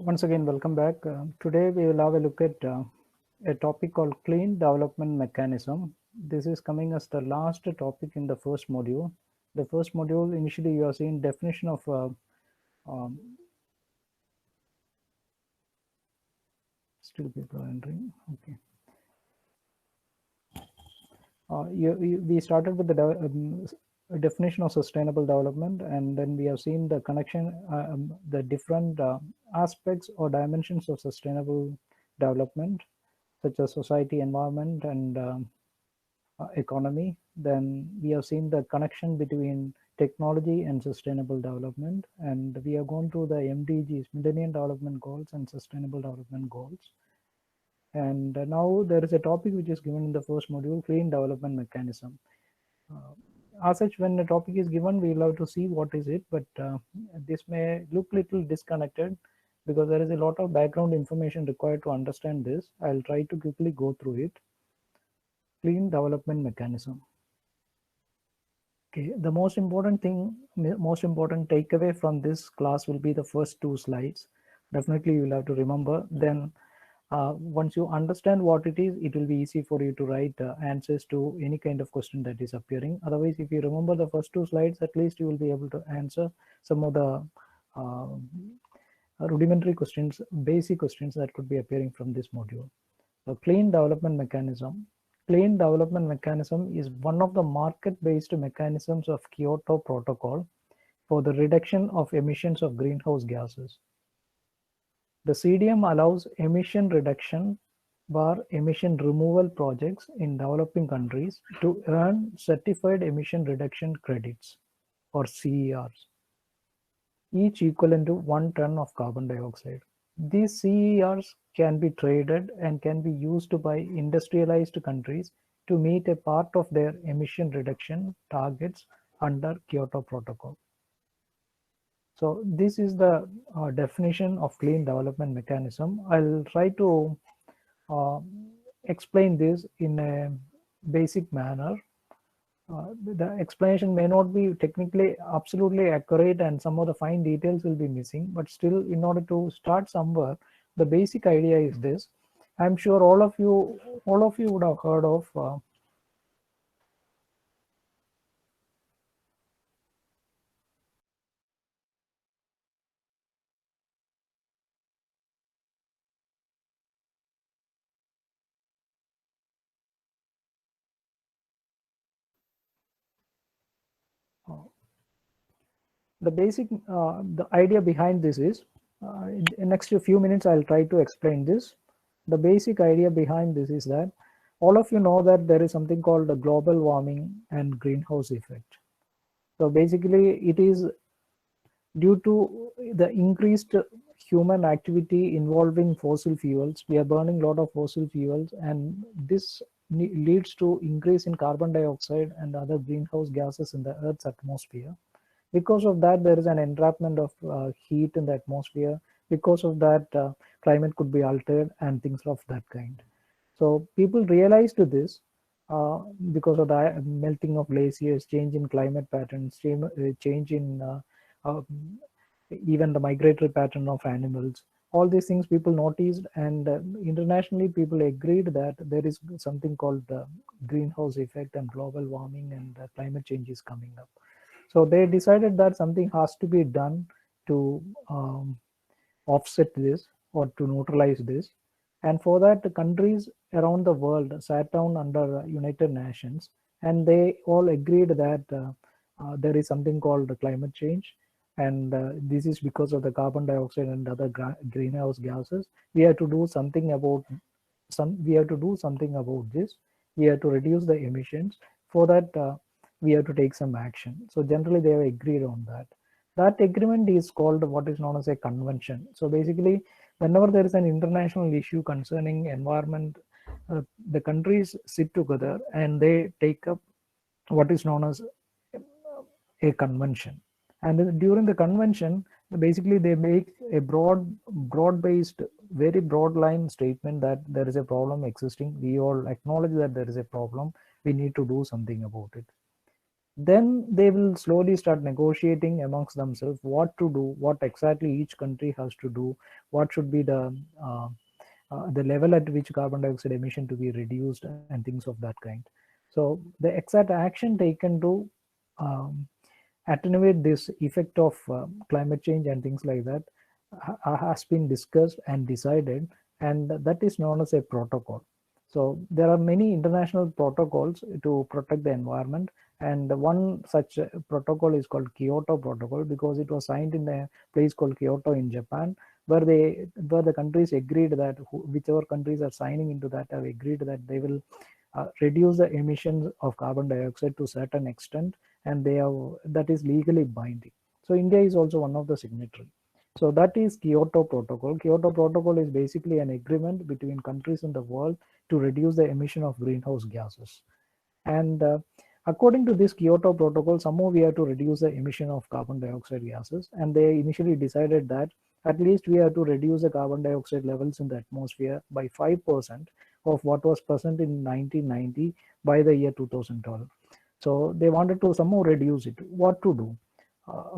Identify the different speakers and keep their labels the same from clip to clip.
Speaker 1: Once again, welcome back. Today we will have a look at a topic called clean development mechanism. This is coming as the last topic in the first module. The first module, initially you are seeing definition of um, still people are entering. Okay. We started with the definition of sustainable development, and then we have seen the connection, the different aspects or dimensions of sustainable development, such as society, environment, and economy. Then we have seen the connection between technology and sustainable development, and we have gone through the MDGs, Millennium Development Goals, and Sustainable Development Goals. And now there is a topic which is given in the first module, clean development mechanism. As such, when a topic is given, we will have to see what is it, but this may look little disconnected because there is a lot of background information required to understand this. I'll try to quickly go through it. Clean development mechanism. Okay, the most important takeaway from this class will be the first two slides. Definitely you will have to remember. Then once you understand what it is, it will be easy for you to write answers to any kind of question that is appearing. Otherwise, if you remember the first two slides, at least you will be able to answer some of the rudimentary questions, basic questions that could be appearing from this module. So clean development mechanism. Clean development mechanism is one of the market-based mechanisms of Kyoto Protocol for the reduction of emissions of greenhouse gases. The CDM allows emission reduction or emission removal projects in developing countries to earn certified emission reduction credits or CERs, each equivalent to 1 ton of carbon dioxide. These CERs can be traded and can be used by industrialized countries to meet a part of their emission reduction targets under Kyoto Protocol. So this is the definition of clean development mechanism. I'll try to explain this in a basic manner. The explanation may not be technically absolutely accurate and some of the fine details will be missing, but still, in order to start somewhere, the basic idea is this. I'm sure all of you would have heard of the idea behind this is, in the next few minutes I'll try to explain this. The basic idea behind this is that all of you know that there is something called the global warming and greenhouse effect. So basically it is due to the increased human activity involving fossil fuels. We are burning a lot of fossil fuels, and this leads to increase in carbon dioxide and other greenhouse gases in the Earth's atmosphere. Because of that, there is an entrapment of heat in the atmosphere. Because of that, climate could be altered and things of that kind. So people realized this because of the melting of glaciers, change in climate patterns, change in even the migratory pattern of animals. All these things people noticed, and internationally people agreed that there is something called the greenhouse effect and global warming, and climate change is coming up. So they decided that something has to be done to offset this or to neutralize this. And for that, the countries around the world sat down under United Nations, and they all agreed that there is something called climate change, and this is because of the carbon dioxide and other greenhouse gases. We have to do something about we have to do something about this. We have to reduce the emissions. For that, we have to take some action. So generally, they have agreed on that. That agreement is called what is known as a convention. So basically, whenever there is an international issue concerning environment, the countries sit together and they take up what is known as a convention. And during the convention, basically they make a broad-based, very broad line statement that there is a problem existing. We all acknowledge that there is a problem. We need to do something about it. then they will slowly start negotiating amongst themselves what to do, what exactly each country has to do, what should be the level at which carbon dioxide emission to be reduced and things of that kind. So the exact action taken to um, attenuate this effect of climate change and things like that has been discussed and decided, and that is known as a protocol. So there are many international protocols to protect the environment, and one such protocol is called Kyoto Protocol because it was signed in a place called Kyoto in Japan, where the countries agreed that whichever countries are signing into that have agreed that they will reduce the emissions of carbon dioxide to a certain extent, and they have that is legally binding. So India is also one of the signatory. So that is Kyoto Protocol. Kyoto Protocol is basically an agreement between countries in the world to reduce the emission of greenhouse gases. And according to this Kyoto Protocol, somehow we have to reduce the emission of carbon dioxide gases. And they initially decided that at least we have to reduce the carbon dioxide levels in the atmosphere by 5% of what was present in 1990 by the year 2012. So they wanted to somehow reduce it. What to do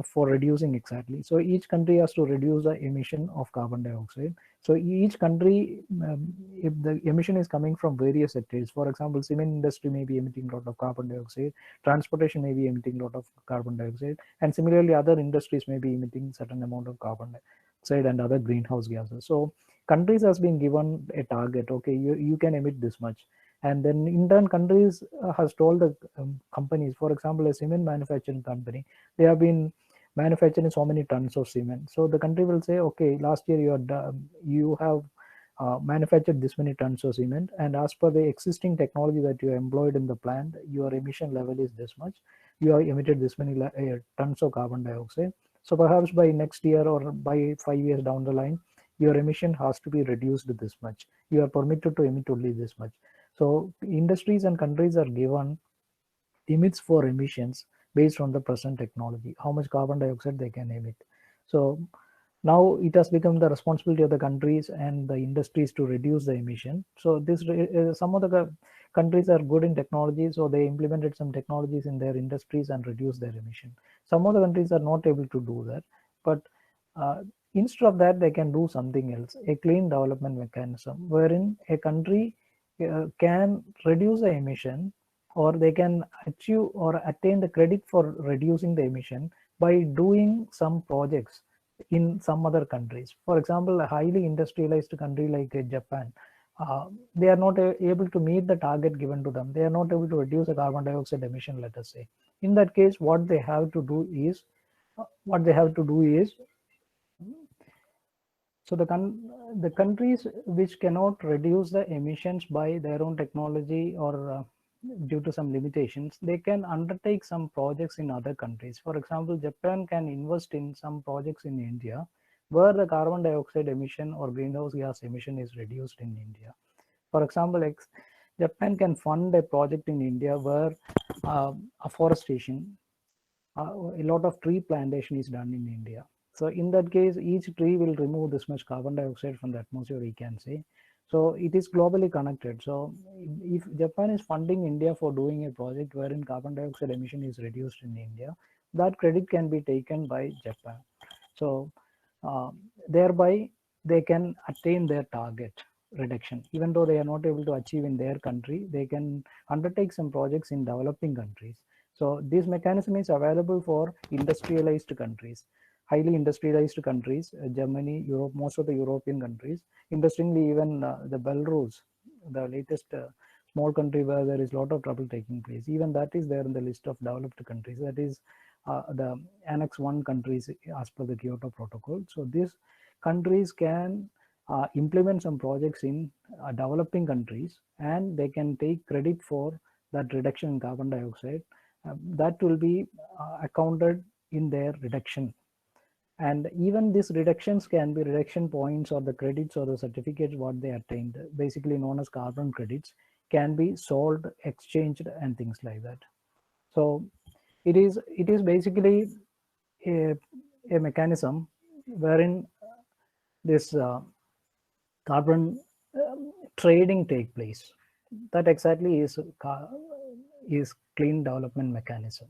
Speaker 1: for reducing exactly? So each country has to reduce the emission of carbon dioxide. So each country, if the emission is coming from various sectors, for example, cement industry may be emitting a lot of carbon dioxide, transportation may be emitting a lot of carbon dioxide, and similarly other industries may be emitting certain amount of carbon dioxide and other greenhouse gases. So countries has been given a target. Okay, you can emit this much, and then in turn countries has told the companies, for example a cement manufacturing company, they have been manufacturing so many tons of cement. So the country will say, okay, last year you have manufactured this many tons of cement, and as per the existing technology that you employed in the plant, your emission level is this much. You have emitted this many tons of carbon dioxide. So perhaps by next year or by 5 years down the line, your emission has to be reduced this much. You are permitted to emit only this much. So industries and countries are given limits for emissions based on the present technology, how much carbon dioxide they can emit. So now it has become the responsibility of the countries and the industries to reduce the emission. So some of the countries are good in technology, so they implemented some technologies in their industries and reduced their emission. Some of the countries are not able to do that, but uh, instead of that, they can do something else, a clean development mechanism, wherein a country can reduce the emission, or they can achieve or attain the credit for reducing the emission by doing some projects in some other countries. For example, a highly industrialized country like Japan, they are not able to meet the target given to them. They are not able to reduce the carbon dioxide emission, let us say. In that case, what they have to do is, so the countries which cannot reduce the emissions by their own technology, or due to some limitations, they can undertake some projects in other countries. For example, Japan can invest in some projects in India where the carbon dioxide emission or greenhouse gas emission is reduced in India. For example, Japan can fund a project in India where afforestation, a lot of tree plantation is done in India. So in that case, each tree will remove this much carbon dioxide from the atmosphere, we can say. So it is globally connected. So if Japan is funding India for doing a project wherein carbon dioxide emission is reduced in India, that credit can be taken by Japan. So uh, thereby they can attain their target reduction. Even though they are not able to achieve in their country, they can undertake some projects in developing countries. So this mechanism is available for industrialized countries, highly industrialized countries, Germany, Europe, most of the European countries. Interestingly, even the Belarus, the latest small country where there is a lot of trouble taking place, even that is there in the list of developed countries. That is the Annex 1 countries as per the Kyoto Protocol. So these countries can implement some projects in developing countries, and they can take credit for that reduction in carbon dioxide. That will be accounted in their reduction. And even these reductions can be reduction points, or the credits or the certificates what they attained, basically known as carbon credits, can be sold, exchanged, and things like that. So it is basically a, a mechanism wherein this carbon trading take place. That exactly is clean development mechanism.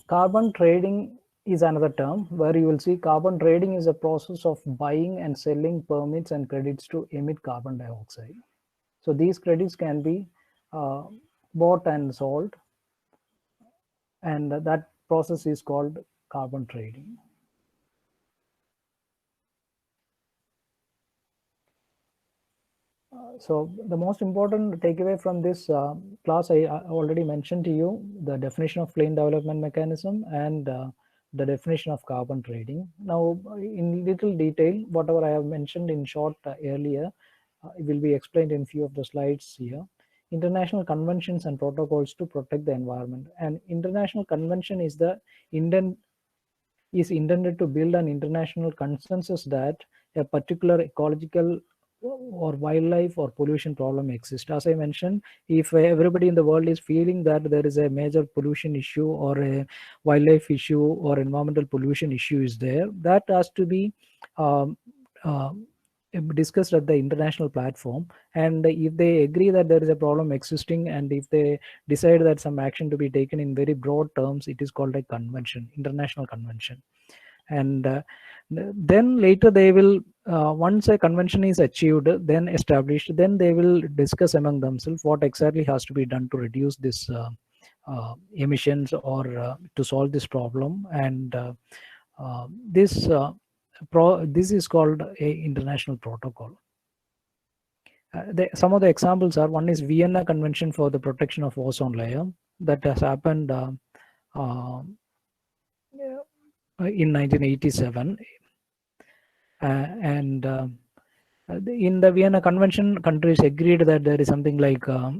Speaker 1: Carbon trading is another term where you will see carbon trading is a process of buying and selling permits and credits to emit carbon dioxide. So these credits can be bought and sold, and that process is called carbon trading. So the most important takeaway from this class, I already mentioned to you the definition of plain development mechanism and the definition of carbon trading. Now, in little detail, whatever I have mentioned in short earlier, it will be explained in few of the slides here. International conventions and protocols to protect the environment. And international convention is intended to build an international consensus that a particular ecological or wildlife or pollution problem exists. As I mentioned, if everybody in the world is feeling that there is a major pollution issue or a wildlife issue or environmental pollution issue is there, that has to be um, uh, discussed at the international platform. And if they agree that there is a problem existing, and if they decide that some action to be taken in very broad terms, it is called a convention, international convention. And then later they will, once a convention is achieved, then established, then they will discuss among themselves what exactly has to be done to reduce this emissions or to solve this problem. And this is called a international protocol. Some of the examples are, one is Vienna Convention for the Protection of Ozone Layer, that has happened in 1987. And in the Vienna Convention, countries agreed that there is something like uh,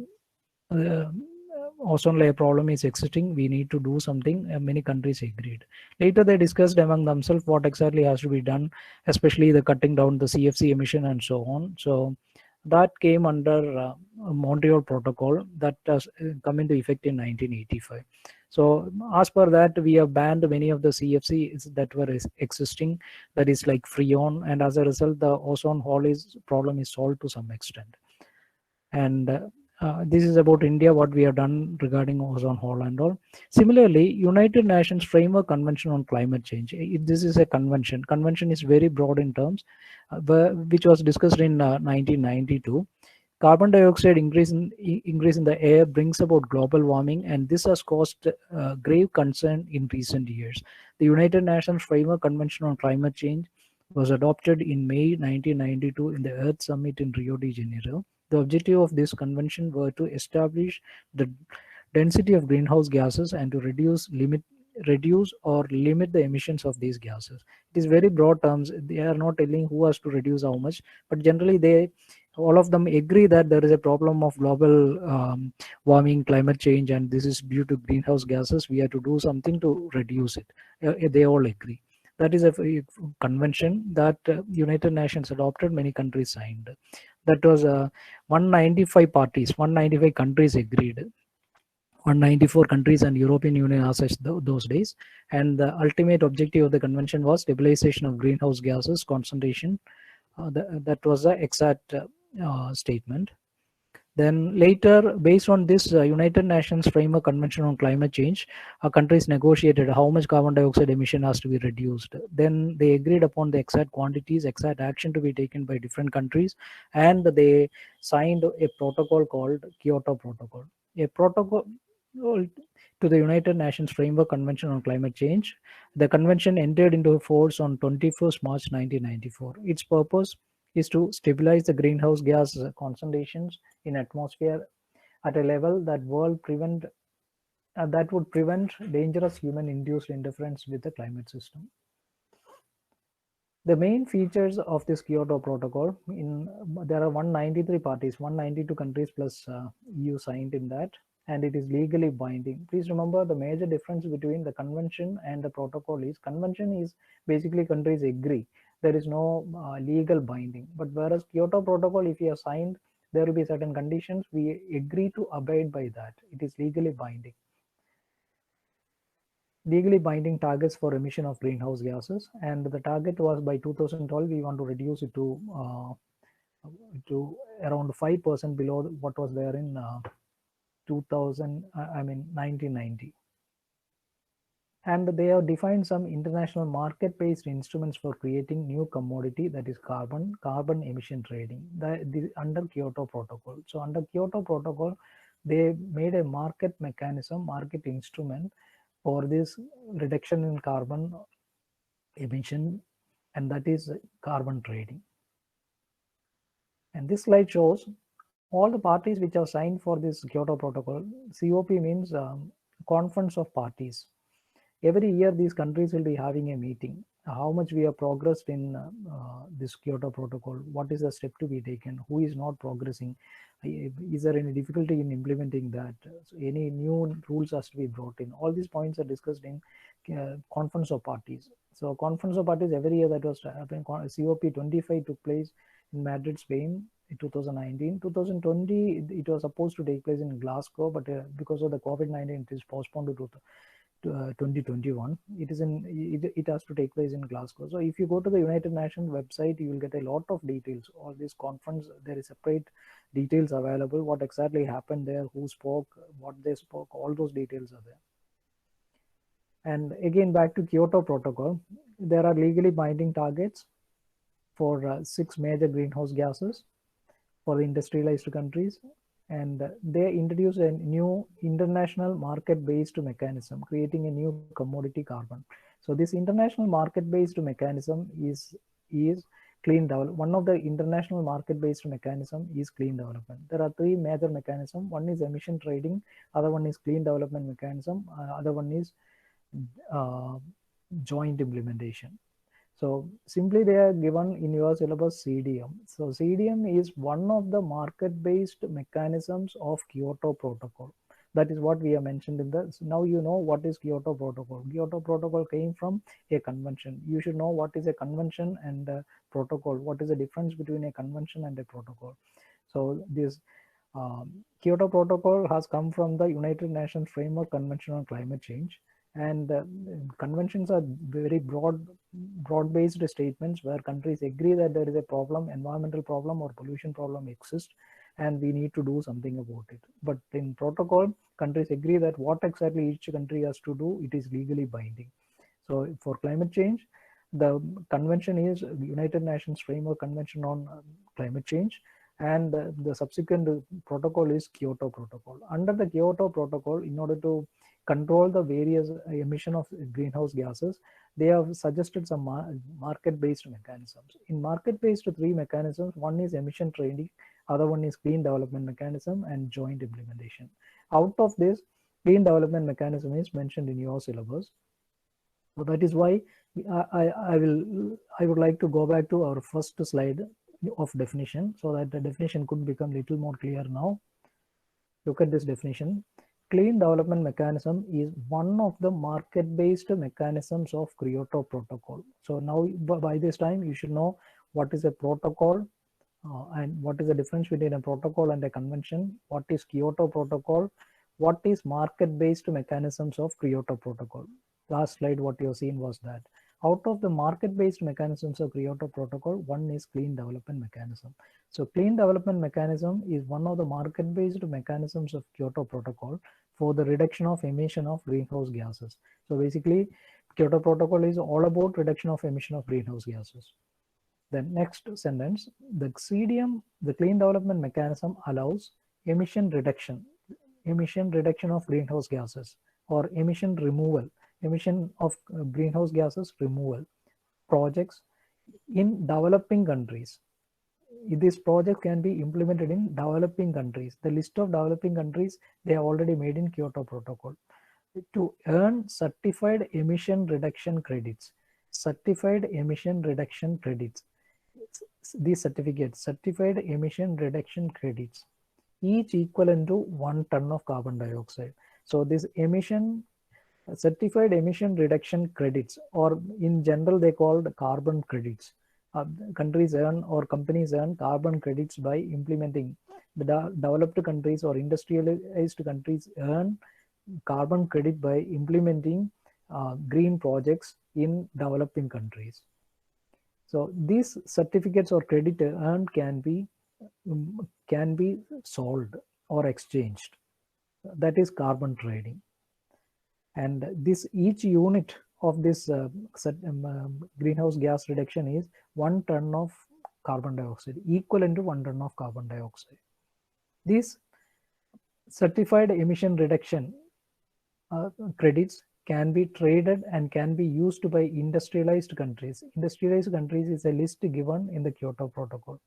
Speaker 1: ozone layer problem is existing, we need to do something. Many countries agreed. Later they discussed among themselves what exactly has to be done, especially the cutting down the CFC emission and so on. So that came under Montreal Protocol that has come into effect in 1985. So as per that, we have banned many of the CFCs that were existing, that is like Freon, and as a result the ozone hole problem is solved to some extent. And this is about India, what we have done regarding ozone hole and all. Similarly, United Nations Framework Convention on Climate Change. This is a convention. Convention is very broad in terms, which was discussed in 1992. Carbon dioxide increase in the air brings about global warming, and this has caused grave concern in recent years. The United Nations Framework Convention on Climate Change was adopted in May 1992 in the Earth Summit in Rio de Janeiro. The objective of this convention were to establish the density of greenhouse gases and to reduce or limit the emissions of these gases. It is very broad terms. They are not telling who has to reduce how much, but generally all of them agree that there is a problem of global warming, climate change, and this is due to greenhouse gases. We have to do something to reduce it. They all agree. That is a convention that United Nations adopted. Many countries signed. That was 195 parties, 195 countries agreed. 194 countries and European Union as such those days. And the ultimate objective of the convention was stabilization of greenhouse gases concentration. That was the exact statement. Then later, based on this United Nations Framework Convention on Climate Change, countries negotiated how much carbon dioxide emission has to be reduced. Then they agreed upon the exact quantities, exact action to be taken by different countries, and they signed a protocol called Kyoto Protocol. A protocol to the United Nations Framework Convention on Climate Change. The convention entered into force on 21st March 1994. Its purpose is to stabilize the greenhouse gas concentrations in atmosphere at a level that would prevent dangerous human-induced interference with the climate system. The main features of this Kyoto Protocol, there are 193 parties, 192 countries plus EU signed in that, and it is legally binding. Please remember, the major difference between the convention and the protocol is convention is basically countries agree. There is no legal binding. But whereas Kyoto Protocol, if you have signed, there will be certain conditions. We agree to abide by that. It is legally binding. Legally binding targets for emission of greenhouse gases, and the target was by 2012 we want to reduce it to around 5% below what was there in 1990. And they have defined some international market-based instruments for creating new commodity, that is carbon emission trading, under Kyoto Protocol. So under Kyoto Protocol, they made a market mechanism, market instrument for this reduction in carbon emission, and that is carbon trading. And this slide shows all the parties which have signed for this Kyoto Protocol. COP means Conference of Parties. Every year these countries will be having a meeting. How much we have progressed in this Kyoto Protocol, what is the step to be taken, who is not progressing, is there any difficulty in implementing that, so any new rules has to be brought in. All these points are discussed in Conference of Parties. So Conference of Parties every year that was happening. COP25 took place in Madrid, Spain in 2019. 2020 it was supposed to take place in Glasgow, but because of the COVID-19 it is postponed to 2021. It has to take place in Glasgow. So if you go to the United Nations website, you will get a lot of details. All this conference, there is separate details available, what exactly happened there, who spoke, what they spoke, all those details are there. And again, back to Kyoto Protocol, there are legally binding targets for 6 major greenhouse gases for the industrialized countries, and they introduce a new international market-based mechanism, creating a new commodity carbon. So this international market-based mechanism is clean development. One of the international market-based mechanism is clean development. There are 3 major mechanisms. One is emission trading, other one is clean development mechanism, other one is joint implementation. So simply they are given in your syllabus CDM. So CDM is one of the market-based mechanisms of Kyoto Protocol. That is what we have mentioned in the, so now you know what is Kyoto Protocol. Kyoto Protocol came from a convention. You should know what is a convention and a protocol. What is the difference between a convention and a protocol? So this Kyoto Protocol has come from the United Nations Framework Convention on Climate Change. And conventions are very broad-based statements where countries agree that there is a problem, environmental problem or pollution problem exists, and we need to do something about it. But in protocol, countries agree that what exactly each country has to do, it is legally binding. So for climate change, the convention is United Nations Framework Convention on Climate Change, and the subsequent protocol is Kyoto Protocol. Under the Kyoto Protocol, in order to control the various emission of greenhouse gases, they have suggested some market-based mechanisms. In market-based 3 mechanisms, one is emission trading, other one is clean development mechanism, and joint implementation. Out of this, clean development mechanism is mentioned in your syllabus. So that is why I would like to go back to our first slide of definition, so that the definition could become little more clear now. Look at this definition. Clean development mechanism is one of the market-based mechanisms of Kyoto Protocol. So now by this time you should know what is a protocol and what is the difference between a protocol and a convention, what is Kyoto Protocol, what is market-based mechanisms of Kyoto Protocol. Last slide what you have seen was that. Out of the market-based mechanisms of Kyoto Protocol, one is clean development mechanism. So clean development mechanism is one of the market-based mechanisms of Kyoto Protocol for the reduction of emission of greenhouse gases. So basically, Kyoto Protocol is all about reduction of emission of greenhouse gases. Then next sentence, the CDM, the clean development mechanism allows emission reduction of greenhouse gases, or emission of greenhouse gases removal projects in developing countries. This project can be implemented in developing countries. The list of developing countries they have already made in Kyoto Protocol to earn certified emission reduction credits. Certified emission reduction credits. These certificates, certified emission reduction credits, each equivalent to 1 ton of carbon dioxide. So this certified emission reduction credits, or in general they called carbon credits. Countries earn or companies earn carbon credits by implementing. The developed countries or industrialized countries earn carbon credit by implementing green projects in developing countries. So these certificates or credit earned can be sold or exchanged. That is carbon trading. And this each unit of this greenhouse gas reduction is 1 ton of carbon dioxide, equivalent to 1 ton of carbon dioxide. These certified emission reduction credits can be traded and can be used by industrialized countries. Industrialized countries is a list given in the Kyoto Protocol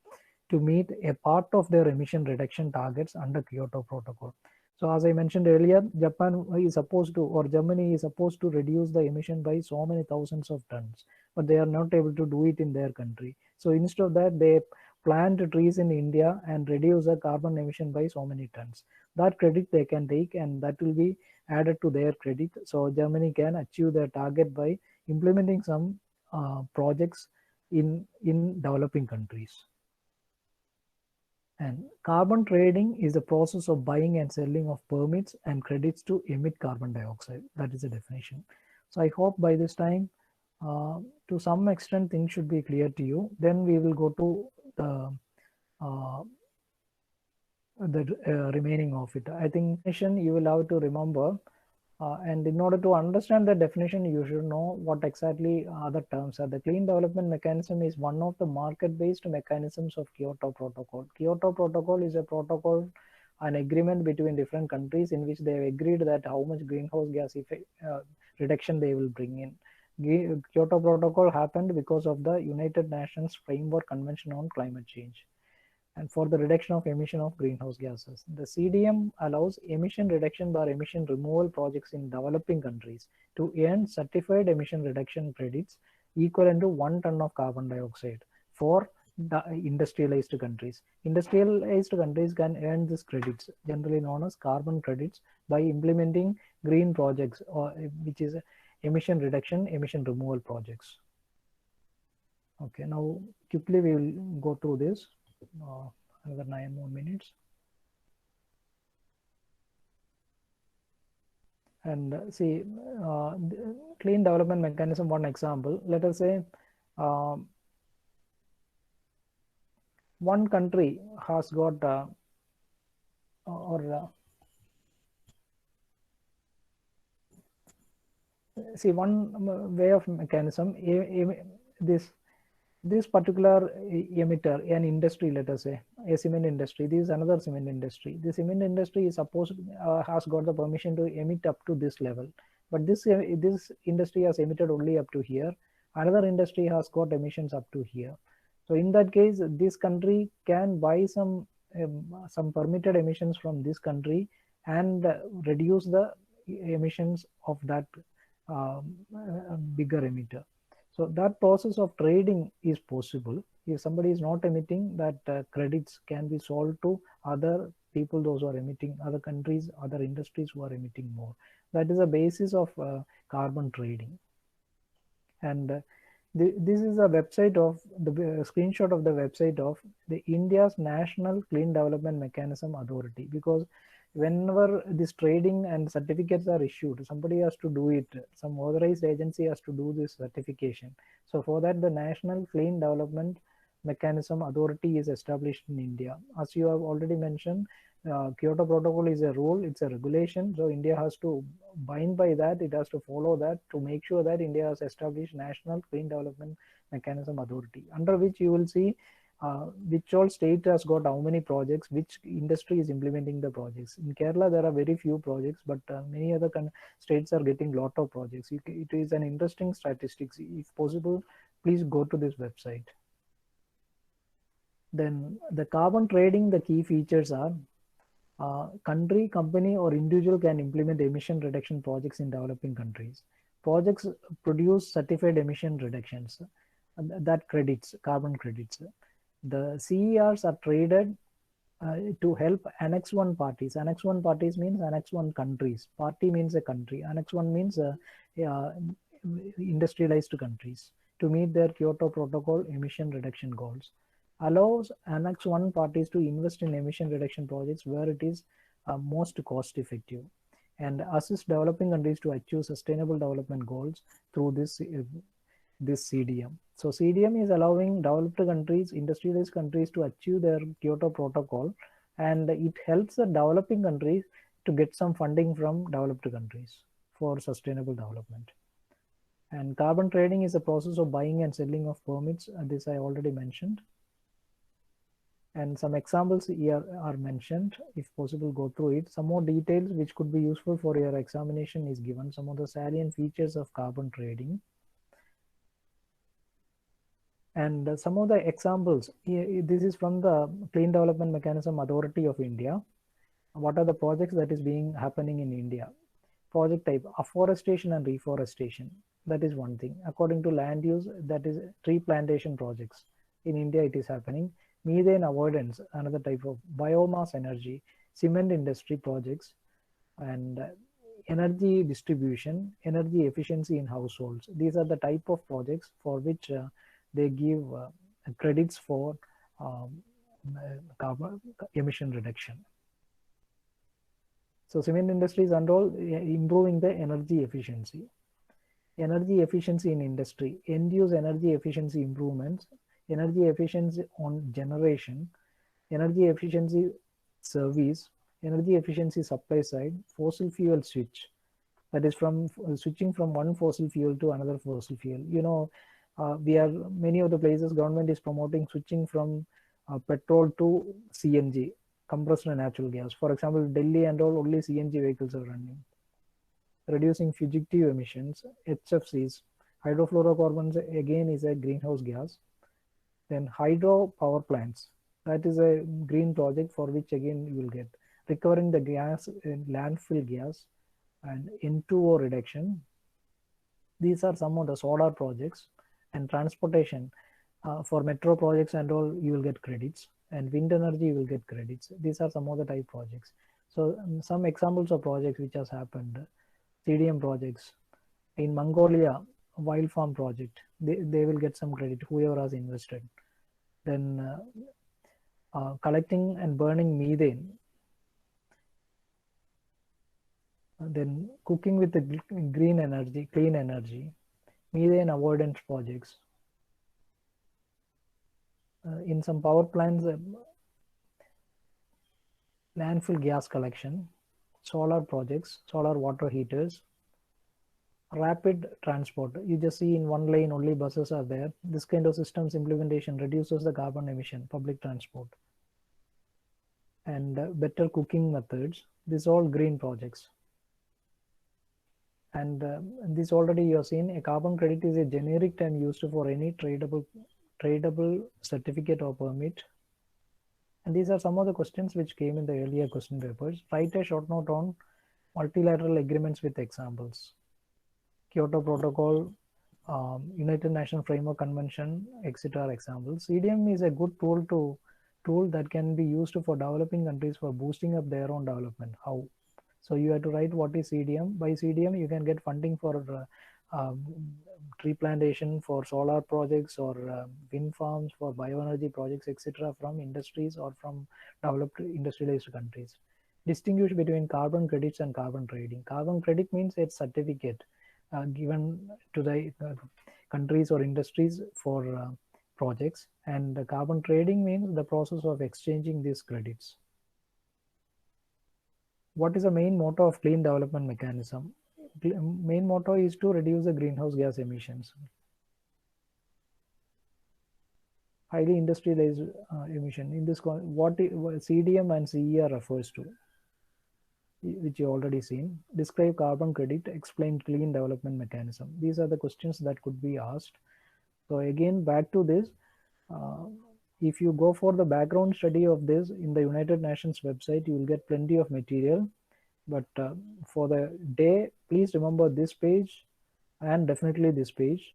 Speaker 1: to meet a part of their emission reduction targets under Kyoto Protocol. So as I mentioned earlier, Japan is supposed to, or Germany is supposed to reduce the emission by so many thousands of tons, but they are not able to do it in their country. So instead of that, they plant trees in India and reduce the carbon emission by so many tons. That credit they can take, and that will be added to their credit. So Germany can achieve their target by implementing some projects in developing countries. And carbon trading is the process of buying and selling of permits and credits to emit carbon dioxide. That is the definition. So I hope by this time, to some extent, things should be clear to you. Then we will go to the remaining of it. I think you will have to remember. And in order to understand the definition, you should know what exactly other terms are. The clean development mechanism is one of the market-based mechanisms of Kyoto Protocol. Kyoto Protocol is a protocol, an agreement between different countries in which they have agreed that how much greenhouse gas effect, reduction they will bring in. Kyoto Protocol happened because of the United Nations Framework Convention on Climate Change and for the reduction of emission of greenhouse gases. The CDM allows emission reduction or emission removal projects in developing countries to earn certified emission reduction credits equivalent to 1 ton of carbon dioxide for the industrialized countries. Industrialized countries can earn these credits, generally known as carbon credits, by implementing green projects, or which is emission reduction, emission removal projects. Okay, now quickly we will go through this. Another 9 more minutes. And see, clean development mechanism, one example. Let us say one country has got see, one way of mechanism, this particular emitter, an industry, let us say a cement industry, this is another cement industry. The cement industry is supposed has got the permission to emit up to this level, but this industry has emitted only up to here. Another industry has got emissions up to here. So in that case, this country can buy some permitted emissions from this country and reduce the emissions of that bigger emitter. So that process of trading is possible. If somebody is not emitting, that credits can be sold to other people, those who are emitting, other countries, other industries who are emitting more. That is the basis of carbon trading. And this is a website of the screenshot of the website of the India's National Clean Development Mechanism Authority, because whenever this trading and certificates are issued, somebody has to do it. Some authorized agency has to do this certification. So for that, the National Clean Development Mechanism Authority is established in India. As you have already mentioned, Kyoto Protocol is a rule, it's a regulation. So India has to bind by that. It has to follow that to make sure that India has established National Clean Development Mechanism Authority, under which you will see which all state has got how many projects, which industry is implementing the projects. In Kerala, there are very few projects, but many other states are getting lot of projects. It is an interesting statistics. If possible, please go to this website. Then the carbon trading, the key features are country, company, or individual can implement emission reduction projects in developing countries. Projects produce certified emission reductions, that credits, carbon credits. The CERs are traded to help Annex 1 parties. Annex 1 parties means Annex 1 countries. Party means a country. Annex 1 means industrialized countries to meet their Kyoto Protocol emission reduction goals. Allows Annex 1 parties to invest in emission reduction projects where it is most cost effective, and assist developing countries to achieve sustainable development goals through this CDM. So CDM is allowing developed countries, industrialized countries to achieve their Kyoto Protocol, and it helps the developing countries to get some funding from developed countries for sustainable development. And carbon trading is a process of buying and selling of permits. This I already mentioned. And some examples here are mentioned. If possible, go through it. Some more details which could be useful for your examination is given. Some of the salient features of carbon trading. And some of the examples, this is from the Clean Development Mechanism Authority of India. What are the projects that is being happening in India? Project type, afforestation and reforestation. That is one thing. According to land use, that is tree plantation projects. In India, it is happening. Methane avoidance, another type of biomass energy, cement industry projects, and energy distribution, energy efficiency in households. These are the type of projects for which they give credits for carbon emission reduction. So cement industries and all improving the energy efficiency. Energy efficiency in industry, end use energy efficiency improvements, energy efficiency on generation, energy efficiency service, energy efficiency supply side, fossil fuel switch. That is from switching from one fossil fuel to another fossil fuel. You know, many of the places government is promoting switching from petrol to CNG, compressed natural gas. For example, Delhi and all only CNG vehicles are running. Reducing fugitive emissions, HFCs, hydrofluorocarbons again is a greenhouse gas. Then hydro power plants, that is a green project for which again you will get recovering the gas in landfill gas and N2O reduction. These are some of the solar projects. And transportation, for metro projects and all you will get credits, and wind energy you will get credits. These are some of the type projects. So some examples of projects which has happened. CDM projects in Mongolia, wild farm project, they will get some credit, whoever has invested. Then collecting and burning methane, then cooking with the green energy, clean energy, methane avoidance projects. In some power plants, landfill gas collection, solar projects, solar water heaters, rapid transport. You just see in one lane only buses are there. This kind of systems implementation reduces the carbon emission, public transport. And better cooking methods. These are all green projects. And this already you have seen, a carbon credit is a generic term used for any tradable certificate or permit. And these are some of the questions which came in the earlier question papers. Write a short note on multilateral agreements with examples. Kyoto Protocol, United Nations Framework Convention, etc. examples. CDM is a good tool that can be used for developing countries for boosting up their own development. How? So you have to write what is CDM. By CDM, you can get funding for tree plantation, for solar projects, or wind farms, for bioenergy projects, etc. from industries or from developed industrialized countries. Distinguish between carbon credits and carbon trading. Carbon credit means it's certificate given to the countries or industries for projects, and the carbon trading means the process of exchanging these credits. What is the main motto of Clean Development Mechanism? Main motto is to reduce the greenhouse gas emissions. Highly industrialized emission. In this, what CDM and CER refers to, which you already seen. Describe carbon credit, explain clean development mechanism. These are the questions that could be asked. So again, back to this. If you go for the background study of this in the United Nations website, you will get plenty of material. But for the day, please remember this page and definitely this page.